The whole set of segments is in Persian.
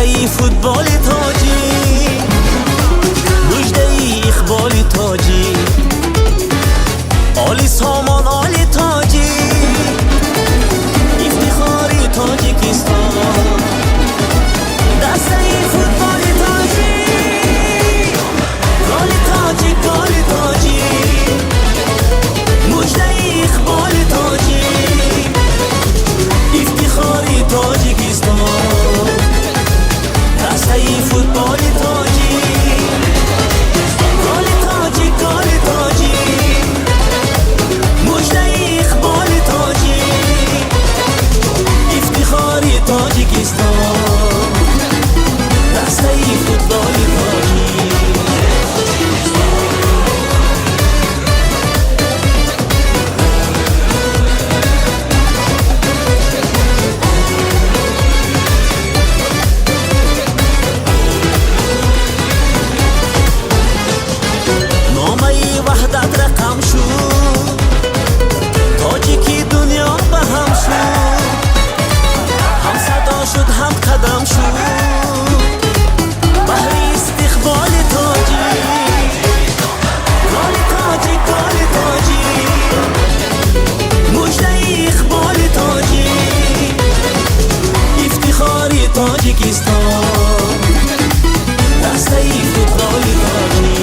دسته فوتبال تاجی، مجده اقبال تاجی، عالی سامان عالی تاجی، افتخاری تاجیکستان، دسته فوتبال تاجی، گل تاجی گل تاجی، مجده اقبال تاجی، افتخاری تاجیکستان، دسته فوتبال تاجی، گل تاجی گل تاجی، مجده اقبال تاجی، افتخاری تاجیکستان، دسته فوتبال تاجی. وحدت رقم شد، تاجیکی دنیا به هم شد، هم صدا شد هم قدم شد، بهر استقبال تاجی، گل تاجی گل تاجی، مجده اقبال تاجی، افتخاری تاجیکستان، دسته فوتبال تاجی.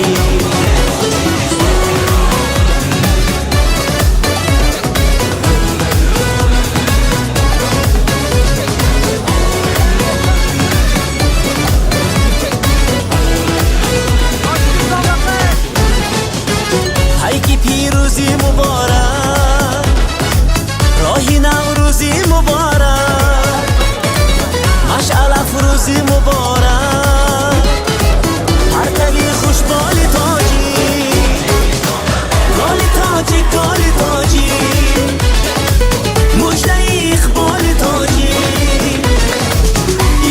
پیروزی مبارک، راهی نوروزی مبارک، مشعل افروزی مبارک، پرتوی خوشبال تاجی، گل تاجی گل تاجی، مجده اقبال تاجی،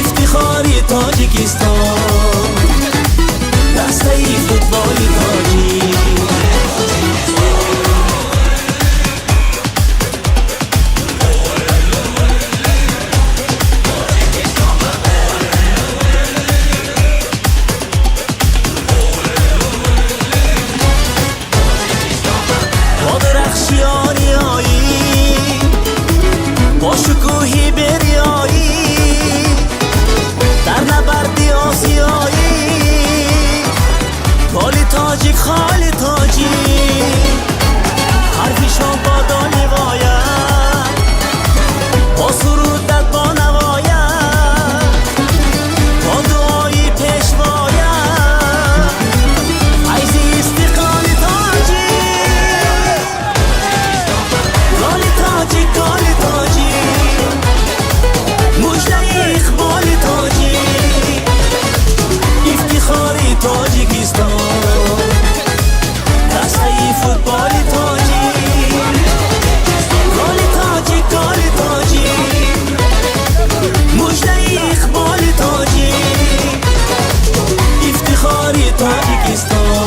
افتخاری تاجیکستان، دسته فوتبال تاجی. با شکوهی بریایی در نبردی آسیایی، خالی تاجیک خالی تاجی، حرفیشان با دانواید، با سرودت با نواید، با دعایی پیشواید، عیزی استقلال تاجی، گل تاجی گل تاجی، مجده اقبال تاجی، افتخاری تاجیکستان، دسته فوتبال تاجی، گل تاجی گل تاجی، مجده اقبال تاجی، افتخاری تاجیکستان.